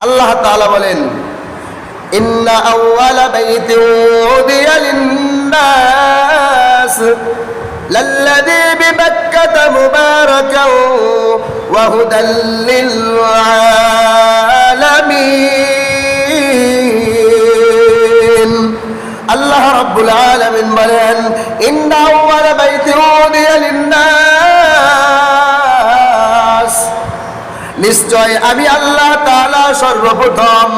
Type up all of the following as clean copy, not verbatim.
আল্লাহ তাআলা বলেন, ইন্না আউওয়ালা বাইতিন উদিয়া লিন-নাস লাল্লাযী বিবাক্কাতা মুবারাকান ওয়া হুদাল লিল-আলামিন। আল্লাহ রাব্বুল আলামিন বলেন, ইন্না আউওয়ালা বাইতিন উদিয়া লিন-নাস, নিশ্চয় আমি আল্লাহ তাআলা সর্বপ্রথম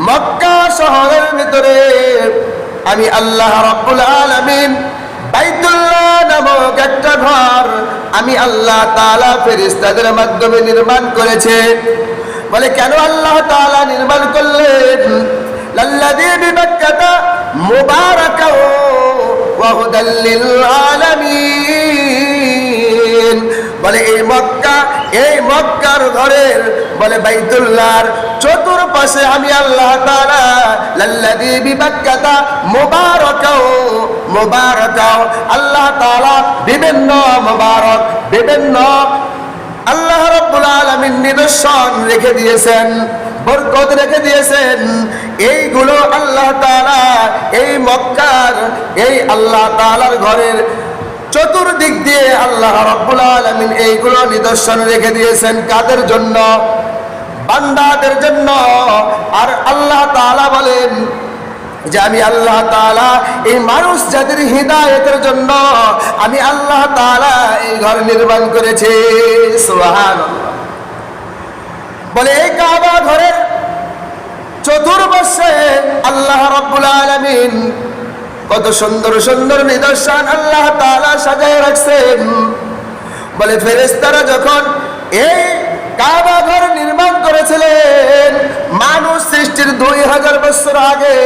মক্কা শহরের ভিতরে আমি আল্লাহ রাব্বুল আলামিন বাইতুল্লাহ নামক একটা ঘর আমি আল্লাহ তাআলা ফেরেশতাদের মাধ্যমে নির্মাণ করেছে। বলে কেন আল্লাহ তাআলা নির্মাণ করলেন? লাল্লাযী বিবাক্কাতা মুবারাকান ওয়া হুদাল লিল আলামিন। বলে এই মক্কার ঘরের বলে বাইতুল্লাহর চতুর্পাশে আমি আল্লাহ তাআলা লাল্লাযী বিবাক্কাতা মুবারাকাও আল্লাহ তাআলা বিভিন্ন মুবারক বিভিন্ন আল্লাহ রাব্বুল আলামিন নিদর্শন রেখে দিয়েছেন, বরকত রেখে দিয়েছেন। এইগুলো আল্লাহ তাআলা এই মক্কার এই আল্লাহ তাআলার ঘরের চতুর্দিক দিয়ে আল্লাহ রাব্বুল আলামিন এইগুলো নিদর্শন রেখে দিয়েছেন। কাদের জন্য? বান্দাদের জন্য। আর আল্লাহ তাআলা বলেন যে আমি আল্লাহ তাআলা এই মানুষ জাতির হিদায়াতের জন্য আমি আল্লাহ তাআলা এই ঘর নির্মাণ করেছি। সুবহানাল্লাহ। বলে এই কাবা ঘরের চতুর্পাশে আল্লাহ রাব্বুল আলামিন কত সুন্দর সুন্দর নিদর্শন আল্লাহ তাআলা সাজায় রাখছেন। বলে ফেরেশতারা যখন এই কাবা ঘর নির্মাণ করেছিলেন মানুষ সৃষ্টির 2000 বছর আগে,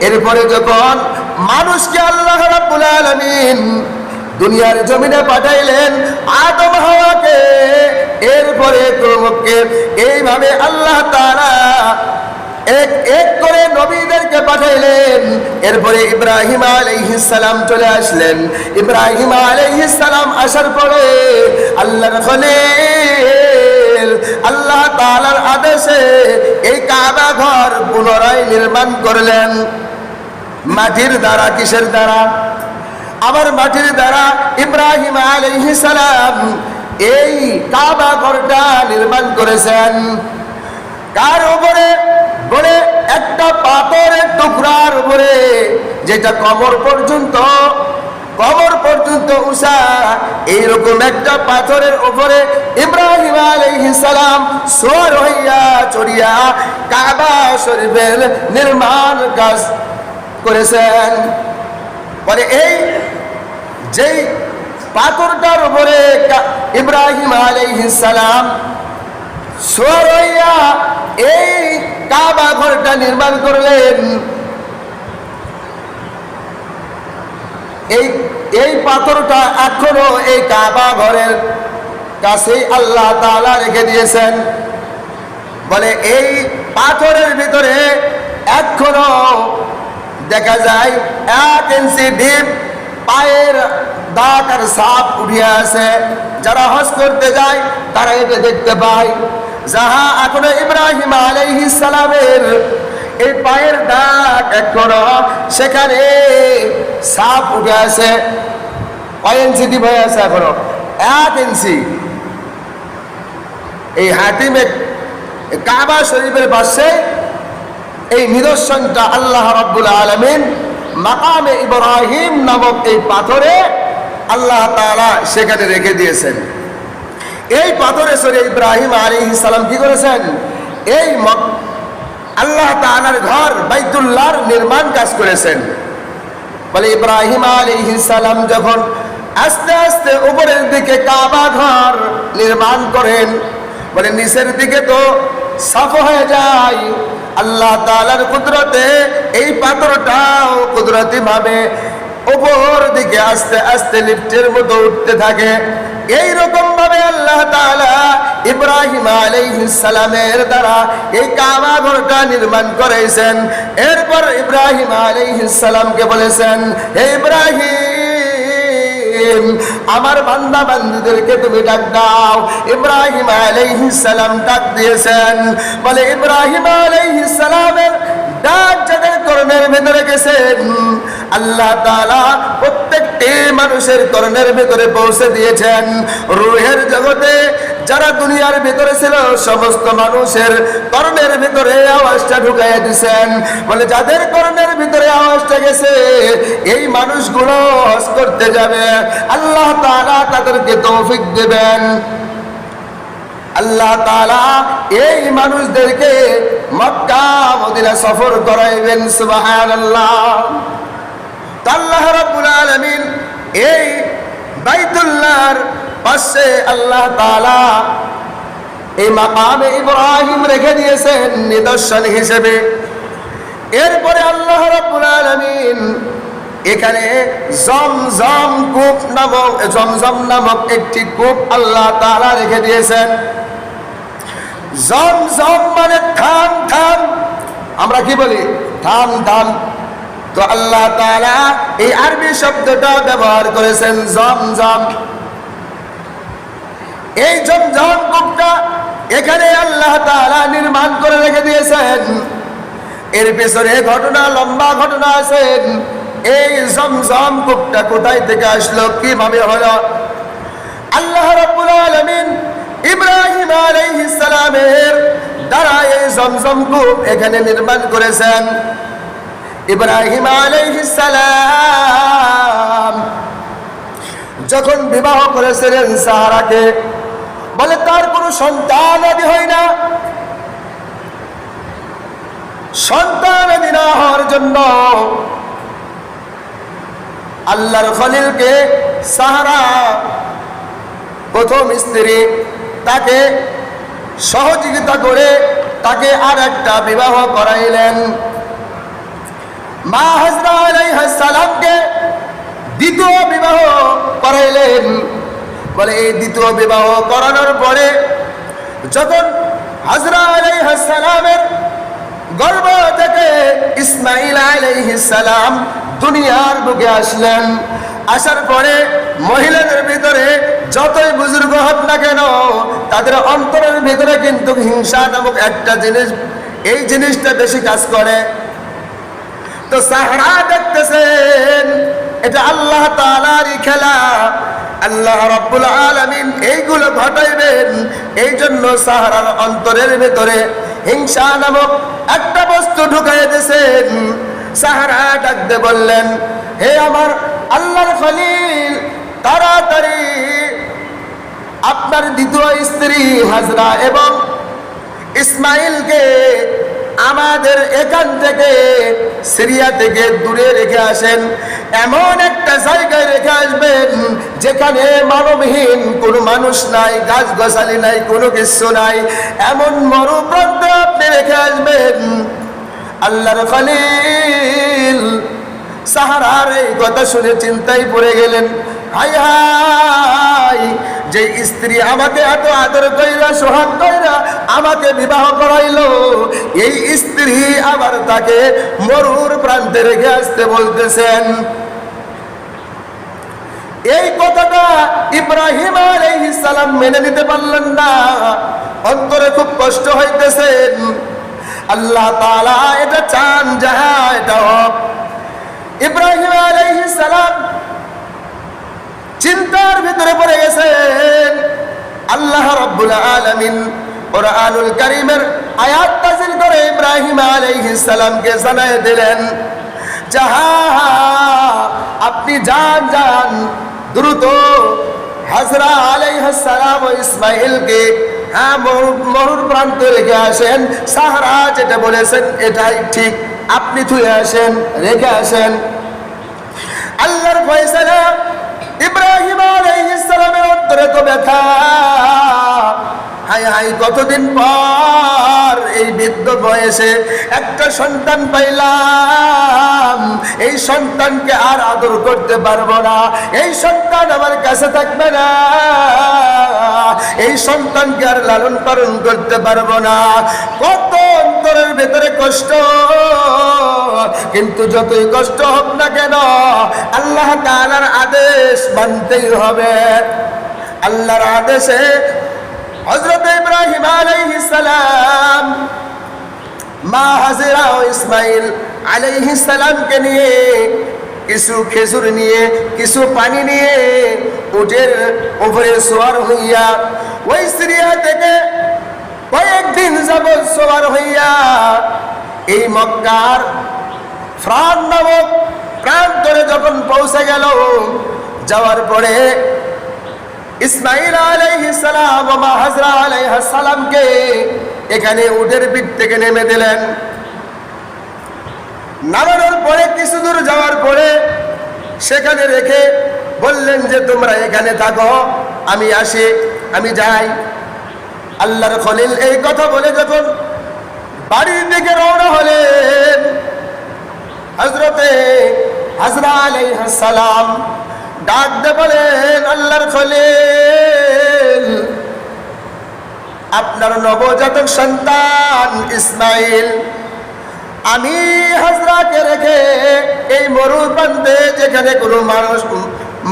এরপরে যখন মানুষকে আল্লাহ রাব্বুল আলামিন দুনিয়ার জমিনে পাঠাইলেন আদম হাওয়াকে, এরপরে ক্রমকে এইভাবে আল্লাহ তাআলা এক এক করে নবীদেরকে পাঠাইলেন। এরপরে ইব্রাহিম আলাইহিস সালাম চলে আসলেন। ইব্রাহিম আলাইহিস সালাম আসার পরে আল্লাহর খলিল আল্লাহ তাআলার আদেশে এই কাবা ঘর পুনরায় নির্মাণ করলেন। মাটির দ্বারা, কিসের দ্বারা? আবার মাটির দ্বারা ইব্রাহিম আলাইহিস সালাম এই কাবা ঘরটা নির্মাণ করেছেন। কার উপরে? বলে একটা পাথরের টুকরার উপরে, যেটা কবর পর্যন্ত উঁচা, এইরকম একটা পাথরের উপরে ইব্রাহিম আলাইহিস সালাম সওয়ার হইয়া চড়িয়া কাবা শরীফের নির্মাণ কাজ করেছেন। বলে এই যেই পাথরটার উপরে ইব্রাহিম আলাইহিস সালাম সওয়ার হইয়া এই কাবা ঘরটা নির্মাণ করলেন, এই পাথরটা এখনো এই কাবা ঘরের কাছেই আল্লাহ তাআলা রেখে দিয়েছেন। বলে এই পাথরের ভিতরে এখনো দেখা যায় 1 ইঞ্চি ডিপ পায়ের দাগ আর ছাপ উঠিয়া আছে। যারা হজ করতে যায় তারা এটা দেখতে পায়। যাহা এখনো ইব্রাহিম আলাইহিস সালামের এই পায়ের দাগ এখনো সেখানে ছাপ উঠে আছে। কয় ইঞ্চি ডিপ হয়ে আছে? এখনো 1 ইঞ্চি। এই হাতিমে কাবা শরীফের পাশে এই নিদর্শনটা আল্লাহ রাব্বুল আলামিন মাকামে ইব্রাহিম নামক এই পাথরে আল্লাহ তাআলা সেখানে রেখে দিয়েছেন। এই পাথরে সরে ইব্রাহিম আলাইহিস সালাম কি করেছেন? এই আল্লাহ তাআলার ঘর বাইতুল্লাহর নির্মাণ কাজ করেছেন। বলে ইব্রাহিম আলাইহিস সালাম যখন আস্তে আস্তে উপরের দিকে কাবা ঘর নির্মাণ করেন, বলে নিচের দিকে তো সাফ হয়ে যায়। আল্লাহ তাআলার কুদরতে এই পাথরটাও কুদরতি ভাবে উপর দিকে আস্তে আস্তে লিফটের মতো উঠতে থাকে। এই রকম ভাবে আল্লাহ তাআলা ইব্রাহিম আলাইহিস সালামের দ্বারা এই কাবা ঘরটা নির্মাণ করেছেন। এরপর ইব্রাহিম আলাইহিস সালামকে বলেছেন, হে ইব্রাহিম আমার বান্দা বান্দীদেরকে তুমি ডাক দাও। ইব্রাহিম আলাইহিস সালাম ডাক দিয়েছেন, বলে ইব্রাহিম আলাইহিস সালামের ডাক যাদের কর্ণের ভেতরে গেছেন, আল্লাহ তাআলা প্রত্যেকটি মানুষের কর্ণের ভেতরে পৌঁছে দিয়েছেন। রূহের জগতে যারা দুনিয়ার ভিতরে ছিল সমস্ত মানুষের কর্ণের ভিতরে আওয়াজটা ঢুকাইয়া দিয়েছেন। বলে যাদের কর্ণের ভিতরে আওয়াজটা গেছে এই মানুষগুলো হজ করতে যাবে, আল্লাহ তাআলা তাদেরকে তৌফিক দেবেন। আল্লাহ তাআলা এই মানুষদেরকে মক্কা মদিনা সফর করাইবেন। সুবহানাল্লাহ। আল্লাহ রাব্বুল আলামিন এই বাইতুল্লাহর পাশে আল্লাহ তাআলা এই মাকামে ইব্রাহিম রেখে দিয়েছেন নিদর্শন হিসেবে। এরপরে আল্লাহ রাব্বুল আলামিন এখানে জমজম নামক একটি কূপ আল্লাহ তাআলা রেখে দিয়েছেন। জমজম মানে থাম থাম, আমরা কি বলি থাম থাম। তো আল্লাহ তাআলা এই আরবি শব্দটা ব্যবহার করেছেন জমজম। এই জমজম কূপটা এখানে আল্লাহ তাআলা নির্মাণ করে রেখে দিয়েছেন। এর পেছনে ঘটনা, লম্বা ঘটনা আছে। এই জমজম কূপটা কোথায় থেকে আসলো, কিভাবে হলো? আল্লাহ রাব্বুল আলামিন ইব্রাহিম আলাইহিস সালামের দ্বারা এই জমজম কূপ এখানে নির্মাণ করেছেন। ইব্রাহিম আলাইহিস সালাম যখন বিবাহ করেছিলেন সারাকে, বলে তার কোনো সন্তান আদি হয় না। সন্তান আদি না হওয়ার জন্য আল্লাহর খলিলকে সাহারা প্রথম স্ত্রী তাকে সহযোগিতা করে তাকে আর একটা বিবাহ করাইলেন। মা হাজরা আলাইহিস সালামকে দ্বিতীয় বিবাহ করাইলেন। বলে এই দ্বিতীয় বিবাহ করানোর পরে যখন হাজরা আলাইহিস সালামের গর্ভ থেকে ইসমাঈল আলাইহিস সালাম দুনিয়ার বুকে আসলেন। আসার পরে মহিলাদের ভিতরে যতই বুজুর্গ হোক না কেন তাদের অন্তরের ভিতরে কিন্তু হিংসা নামক একটা জিনিস, এই জিনিসটা বেশি কাজ করে। তো সাহরা দেখতেছেন এটা আল্লাহ তাআলারই খেলা, আল্লাহ রাব্বুল আলামিন এইগুলো ঘটাইবেন। এই জন্য সাহরার অন্তরের ভিতরে হিংসা নামক একটা বস্তু ঢুকাই দিয়েছেন। সাহরা ডাকতে বললেন, হে আমার আল্লাহর খলিল, তাড়াতাড়ি আপনার দ্বিতীয় স্ত্রী হাজরা এবং ইসমাইলকে আমাদের এখান থেকে সিরিয়া থেকে দূরে রেখে আসেন। এমন একটা জায়গায় রেখে আসবেন যেখানে মানবহীন কোনো মানুষ নাই, গাছ গাছালি নাই, কোনো কিছু নাই, এমন মরুপ্রান্তে আপনি রেখে আসবেন। আল্লাহর খলিল সাহারার এই কথা শুনে চিন্তায় পড়ে গেলেন। হাই হাই, যে স্ত্রী আমাকে এত আদর কইরা সোহাগ কইরা আমাকে বিবাহ করাইলো, এই স্ত্রী আবার তাকে মরুর প্রান্তে রেখে আসতে বলতেছেন। এই কথাটা ইব্রাহিম আলাইহিস সালাম মেনে নিতে পারলেন না, অন্তরে খুব কষ্ট হইতেছেন। আল্লাহ তাআলা এটা চান যাহা এটা হোক। ইব্রাহিম আলাইহিস সালাম চিন্তার ভিতরে পড়ে গেছেন। আল্লাহ রাব্বুল আলামিন কুরআনুল কারীমের আয়াত নাযিল করে ইব্রাহিম আলাইহিস সালামকে জানায় দিলেন, যাহা আপনি যান দ্রুত হাজরা আলাইহিস সালাম ও ইসমাঈলকে মরুর প্রান্তে রেখে আসেন। সাহারা যেটা বলেছেন এটাই ঠিক, আপনি থুয়ে আসেন, রেখে আসেন। আল্লাহর ফয়সালা। ইব্রাহিম আলাইহিস সালামের অন্তরে তো ব্যথা। হাই হাই, কতদিন পর এই বৃদ্ধ বয়সে একটা সন্তান পাইলাম, এই সন্তানকে আর আদর করতে পারবো না, এই সন্তান আমার কাছে থাকবে না, এই সন্তানকে আর লালন পালন করতে পারবো না। কত অন্তরের ভেতরে কষ্ট। কিন্তু যতই কষ্ট হোক না কেন আল্লাহ তাআলার আদেশ মানতেই হবে। আল্লাহর আদেশে হযরত ইব্রাহিম আলাইহিস সালাম মা হাজেরা ও ইসমাইল আলাইহিস সালামকে নিয়ে কিছু খেজুর নিয়ে কিছু পানি নিয়ে উটের উপরে সওয়ার হইয়া ওই সিরিয়া থেকে কয়েকদিন যাবৎ সওয়ার হইয়া এই মক্কার ফ্রান নামক প্রান্তরে যখন পৌঁছে গেল, যাওয়ার পরে ইসমাইল আলাইহিস সালাম ও মা হাজরা আলাইহিস সালামকে এখানে উটের পিঠ থেকে নেমে দিলেন। নামানোর পরে কিছু দূর যাওয়ার পরে সেখানে রেখে বললেন যে তোমরা এখানে থাকো, আমি আসি, আমি যাই। আল্লাহর খলিল এই কথা বলে যখন বাড়ির দিকে রওনা হলেন, হযরতে হাজরা আলাইহিস সালাম ডাক দিয়ে বলেন, আল্লাহর খলিল, আপনার নবজাতক সন্তান ইসমাইল আমি হাজরাকে রেখে এই মরুপ্রান্তে যেখানে কোনো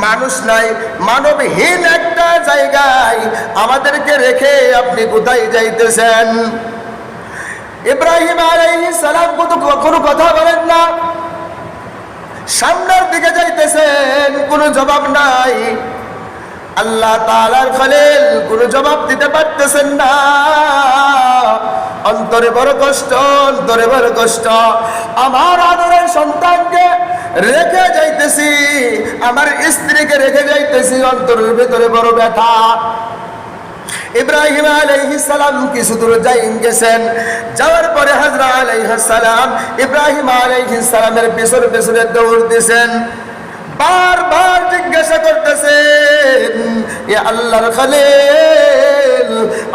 মানুষ নাই, মানবহীন একটা জায়গায় আমাদেরকে রেখে আপনি কোথায় যাইতেছেন? ইব্রাহিম আলাইহিস সালাম কোনো কথা বলেন না, সামনের দিকে যাইতেছেন, কোনো জবাব নাই। আল্লাহ তাআলার খলিল কোনো জবাব দিতে পারতেছেন না। অন্তরে বড় কষ্ট, অন্তরে বড় কষ্ট। আমার আদরের সন্তানকে রেখে যাইতেছি, আমার স্ত্রীকে রেখে যাইতেছি, অন্তরের ভিতরে বড় ব্যথা। ইব্রাহিম আলাইহিস সালাম কিছু দূর গেছেন, যাওয়ার পরে হাজরা আলাইহিস সালাম ইব্রাহিম আলাইহিস সালামের পেছনে পেছনে দৌড় দিয়েছেন। বারবার জিজ্ঞাসা করতেছেন, এ আল্লাহর খলিল,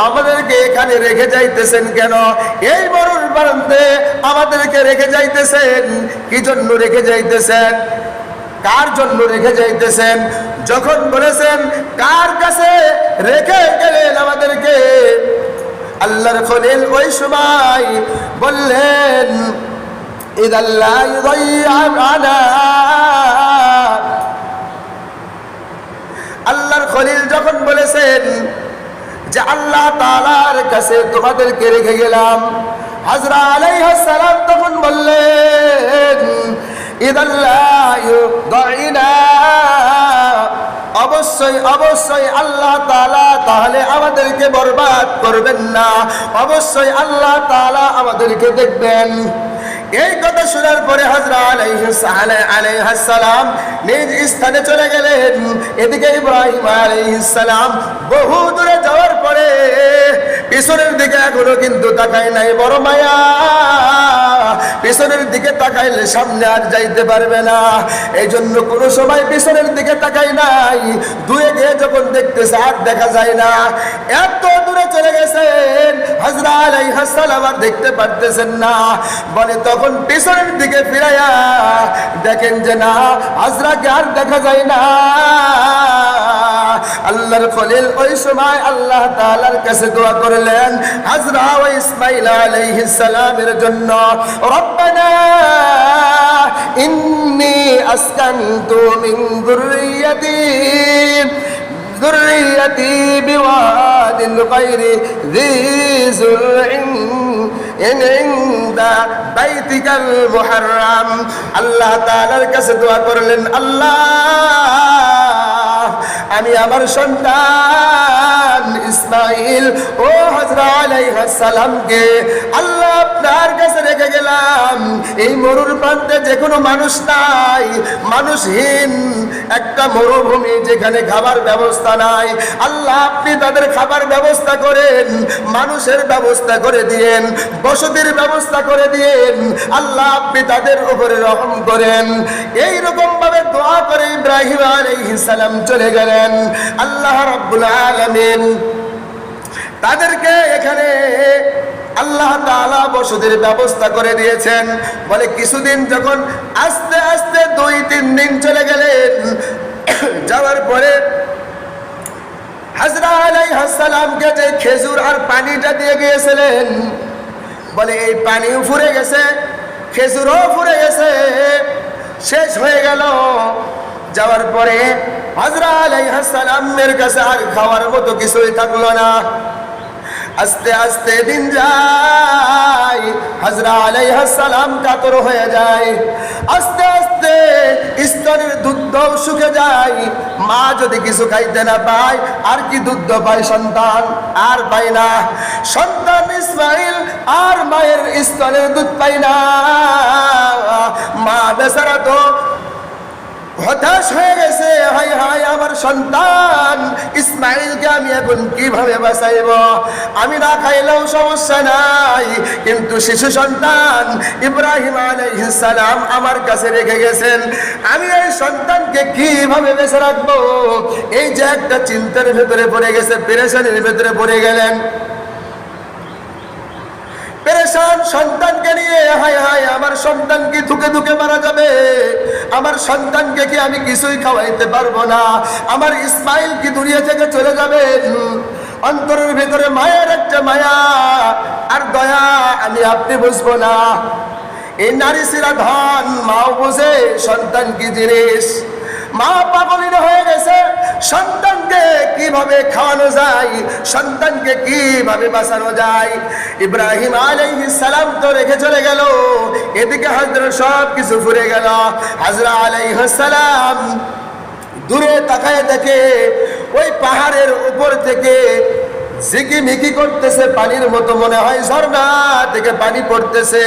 আমাদেরকে এখানে রেখে যাইতেছেন কেন? এই মরুর প্রান্তে আমাদেরকে রেখে যাইতেছেন, কি জন্য রেখে যাইতেছেন? কার জন্য রেখে যাইতেছেন? যখন বলেছেন কার কাছে রেখে গেলেন আমাদেরকে, আল্লাহর খলিল ওই সময় বললেন, ইদাল্লাহ ইউযাইআনা। আল্লাহর খলিল যখন বলেছেন যে আল্লাহ তাআলার কাছে তোমাদেরকে রেখে গেলাম, হাজরা আলাইহিস সালাম তখন বললেন, ইদাল্লাহ ইউযাইনা, অবশ্যই অবশ্যই আল্লাহ তাআলা তাহলে আমাদেরকে বরবাদ করবেন না, অবশ্যই আল্লাহ তাআলা আমাদেরকে দেখবেন। এই কথা শোনার পরে হাজরা আলাইহিস সালাম নিজ স্থানে চলে গেলেন। এদিকে ইব্রাহিম আলাইহিস সালাম বহু দূরে যাওয়ার পরে পিছনের দিকে এখনো কিন্তু তাকায় নাই, বড় মায়া। পিছনের দিকে তাকাইলে সামনে আর যাইতে পারবে না, এই জন্য কোনো সময় পিছনের দিকে তাকাই নাই। দূরে গিয়ে যখন দেখতেছে আর দেখা যায় না, এত দূরে চলে গেছেন হাজরা আলাইহিস সালাম আর দেখতে পারতেছেন না। বলে তখন পিছনের দিকে ফিরাইয়া দেখেন যে না, হাজরাকে আর দেখা যায় না। আল্লাহর খলিল ওই সময় আল্লাহ তাআলার কাছে দোয়া করলেন হাজরা ও ইসমাইল আলাইহিস সালামের জন্য, রব্বানা ইন্নী আসকানতু মিন যুররিয়্যাতি বিওয়াদিন গায়রি যী যুরইন ইনদা বাইতিকাল মুহাররাম। আল্লাহ তাআলার কাছে দোয়া করলেন, আল্লাহ আমি আমার সন্তান ইসমাইল ও হাজরা আলাইহিস সালামকে আল্লাহ আপনার কাছে রেখে গেলাম। এই মরুর প্রান্তে যে কোনো মানুষ নাই, মানুষহীন একটা মরুভূমি, যেখানে খাবার ব্যবস্থা নাই। আল্লাহ আপনি তাদের খাবার ব্যবস্থা করেন, মানুষের ব্যবস্থা করে দিয়েন, বসতির ব্যবস্থা করে দিয়েন। আল্লাহ আপনি তাদের উপরে রহম করেন। এইরকম ভাবে দোয়া করে ইব্রাহিম আলাইহিস সালাম চলে গেলেন। আল্লাহ রাব্বুল আলামিন তাদেরকে এখানে আল্লাহ তাআলা বসতির ব্যবস্থা করে দিয়েছেন। বলে কিছুদিন যখন আস্তে আস্তে 2-3 দিন চলে গেলেন, যাওয়ার পরে হাজরা আলাইহিস সালামকে যে খেজুর আর পানিটা দিয়ে গিয়েছিলেন, বলে এই পানি ফুরে গেছে, খেজুরও ফুরে গেছে, শেষ হয়ে গেল। যাওয়ার পরে হাজরা আলাইহিস সালামের কাছে আর খাওয়ার মতো কিছুই থাকলো না। আস্তে আস্তে দিন যায়, হাজরা আলাইহিস সালাম কাতর হয়ে যায়। আস্তে আস্তে স্তনের দুধ শুকে যায়। মা যদি কিছু খাইতে না পায়, আর কি দুধ পায় সন্তান? আর পায় না। সন্তান ইসমাইল আর মায়ের স্তনের দুধ পায় না। মা বেচারা তো হতাশ হয়ে গেছে, হায় হায় আমার সন্তান ইসমাইলকে আমি এখন কিভাবে বাঁচাইব? আমি না খাইলেও সমস্যা নাই, কিন্তু শিশু সন্তান ইব্রাহিম আলাইহিস সালাম আমার কাছে রেখে গেছেন, আমি এই সন্তানকে কিভাবে বেঁচে রাখবো? এই যে একটা চিন্তার ভেতরে পড়ে গেছে, পেরেশানির ভেতরে পড়ে গেলেন। পেরেশান সন্তানকে নিয়ে, হায় হায় আমার সন্তান কি ধুকে ধুকে মারা যাবে? আমার সন্তানকে কি আমি কিছুই খাওয়াইতে পারবো না? আমার ইসমাইল কি দুনিয়া থেকে চলে যাবে? অন্তরের ভেতরে মায়ের একটা মায়া আর দয়া আমি আপনি বুঝবো না। এই নারী সিরা ধন, মাও বোঝে সন্তান কি জিনিস। মা পাগলিন হয়ে গেছে, সন্তানকে কিভাবে খাওয়ানো যায়, সন্তানকে কিভাবে বাঁচানো যায়। ইব্রাহিম আলাইহিস সালাম তো রেখে চলে গেল, এদিকে হাজরা সব কিছু ফুরে গেল। হাজরা আলাইহিস সালাম দূরে তাকায় দেখে ওই পাহাড়ের উপর থেকে ঝিকিমিকি করতেছে পানির মতো, মনে হয় ঝর্ণা থেকে পানি পড়তেছে।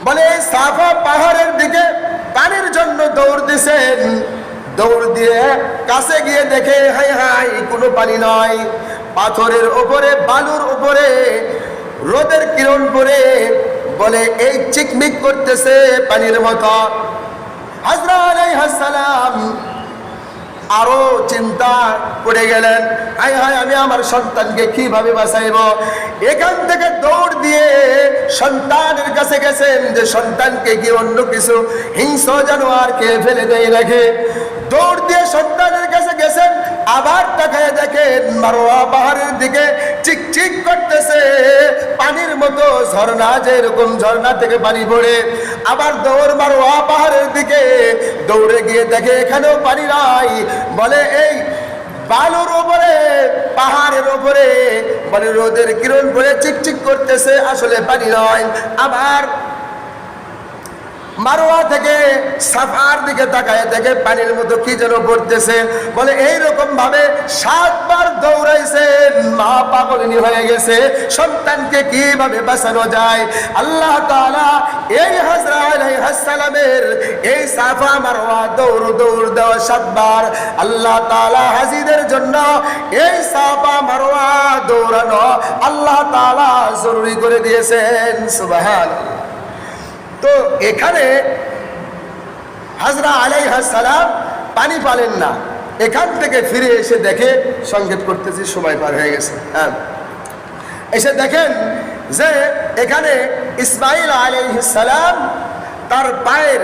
বলে সাফা পাহাড়ের দিকে পানির জন্য দৌড় দিছেন। দৌড় দিয়ে কাছে গিয়ে দেখে, হাই হাই কোনো পানি নয়। পাথরের উপরে, বালুর উপরে রোদের কিরণ পড়ে, বলে এই চিকমিক করতেছে পানির মতো। হাজরা আলাইহিস সালাম আরো চিন্তা করে গেলেন, হায় হায় আমি আমার সন্তানকে কিভাবে বাঁচাইব? এখান থেকে দৌড় দিয়ে সন্তানের কাছে গেছেন যে সন্তানকে কি অন্য কিছু হিংস্র জানোয়ার খেয়ে ফেলে দেয় নাকি। দৌড় দিয়ে সন্তানের কাছে গেছেন, আবার তাকায় দেখেন মারোয়া পাহাড়ের দিকে চিকচিক করতেছে পানির মতো ঝর্ণা, যেরকম ঝর্ণা থেকে পানি পড়ে। আবার দৌড় মারোয়া পাহাড়ের দিকে, দৌড়ে গিয়ে দেখে এখানেও পানি নাই। বলে এই বালুর উপরে, পাহাড়ের উপরে, বলে রোদের কিরণ পড়ে চিকচিক করতেছে, আসলে পানি নয়। আবার মারোয়া থেকে সাফার দিকে তাকায় দেখে পানির মতো কি যেন পড়তেছে। বলে এইরকম ভাবে 7 বার দৌড়াইছেন, মা পাগলিনী হয়ে গেছে, সন্তানকে কিভাবে বাঁচানো যায়। আল্লাহ তাআলা এই হাজরা আলাইহিস সালামের এই সাফা মারোয়া দৌড় দেওয়া 7 বার আল্লাহ তাআলা হাজীদের জন্য এই সাফা মারোয়া দৌড়ানো আল্লাহ তাআলা জরুরি করে দিয়েছেন। সুবহানাল্লাহ। তো এখানে হাজরা আলাইহিস সালাম পানি পালেন না। এখান থেকে ফিরে এসে দেখে, সংকেত করতেছি সময় পার হয়ে গেছে, হ্যাঁ, এসে দেখেন যে এখানে ইসমাইল আলাইহিস সালাম তার পায়ের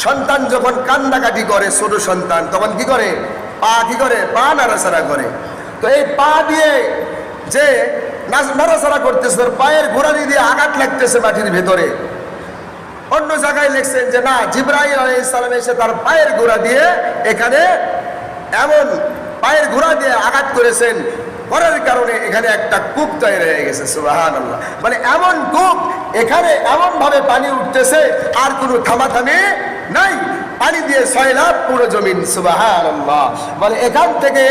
সন্তান যখন কান্দাকাটি করে, ছোট সন্তান, তখন কি করে? পা নাড়াচাড়া করে। তো এই পা দিয়ে যে নাড়াচাড়া করতেছে, পায়ের গোড়ালি দিয়ে আঘাত লাগতেছে মাটির ভেতরে। অন্য জায়গায় লিখছেন যে না, জিবরাইল আলাইহিস সালাম এসে তার পায়ের গোড়া দিয়ে এখানে এমন পায়ের গোড়া দিয়ে আঘাত করেছেন, করার কারণে এখানে একটা কূপ তৈরি হয়ে গেছে। সুবহানাল্লাহ। মানে এমন কূপ, এখানে এমন ভাবে পানি উঠতেছে, আর কোনো থামাথামি নাই, পানি দিয়ে সয়লাব পুরো জমিন। সুবহানাল্লাহ। মানে এখান থেকে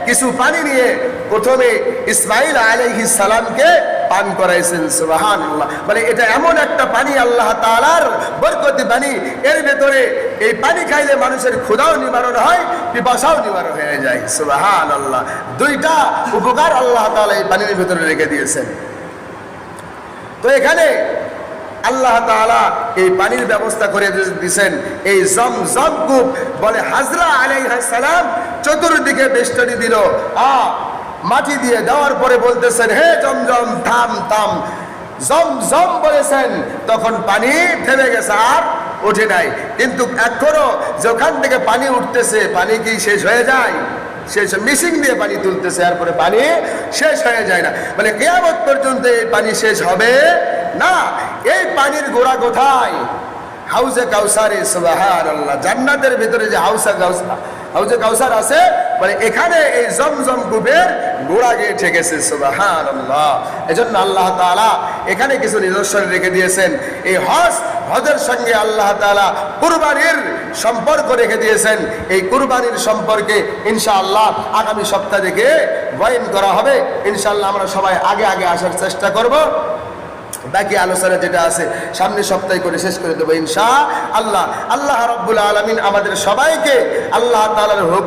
কিছু পানি নিয়ে প্রথমে ইসমাইল আলাইহিস সালামকে পান করাইছেন। সুবহানাল্লাহ। মানে এটা এমন একটা পানি, আল্লাহ তাআলার বরকতি পানি। এর ভেতরে এই পানি খাইলে মানুষের ক্ষুধাও নিবারণ হয়, পিপাসাও নিবারণ হয়ে যায়। সুবহানাল্লাহ। 2টা উপকার আল্লাহ তাআলা এই পানির ভেতরে রেখে দিয়েছেন। তো এখানে আল্লাহ তাআলা এই পানির ব্যবস্থা করে দিয়েছেন, এই জমজম কূপ। বলে হাজরা আলাইহিস সালাম চতুর্দিকে বেষ্টনী দিল, মাটি দিয়ে দেওয়ার পরে বলতেছেন, হে জমজম থাম থাম। জমজম বলেছেন, তখন পানি থেমে গেছে, আর ওঠে নাই। কিন্তু এখনো যেখান থেকে পানি উঠতেছে, পানি কি শেষ হয়ে যায়? শেষ, মেশিন দিয়ে পানি তুলতেছে, এরপরে পানি শেষ হয়ে যায় না। মানে কিয়ামত পর্যন্ত এই পানি শেষ হবে না, এই পানির গোড়া কোথায়? হাউজে কাউসারে, সুবহানাল্লাহ। জান্নাতের ভিতরে যে হাউজে কাউসার আছে, মানে এখানে এই জমজম কূপের গোড়া গিয়ে ঠেকেছে, সুবহানাল্লাহ। এজন্য আল্লাহ তাআলা এখানে কিছু নিদর্শন রেখে দিয়েছেন। এই হজের সঙ্গে আল্লাহ তাআলা কুরবানির সম্পর্ক রেখে দিয়েছেন। এই কুরবানির সম্পর্কে ইনশাআল্লাহ আগামী সপ্তাহ থেকে বয়ান করা হবে। ইনশাআল্লাহ আমরা সবাই আগে আগে আসার চেষ্টা করব। বাকি আলোচনা যেটা আছে সামনের সপ্তাহে করে শেষ করে দেবো ইনশাআল্লাহ। আল্লাহ রাব্বুল আলামিন আমাদের সবাইকে আল্লাহ তাআলার হুকুম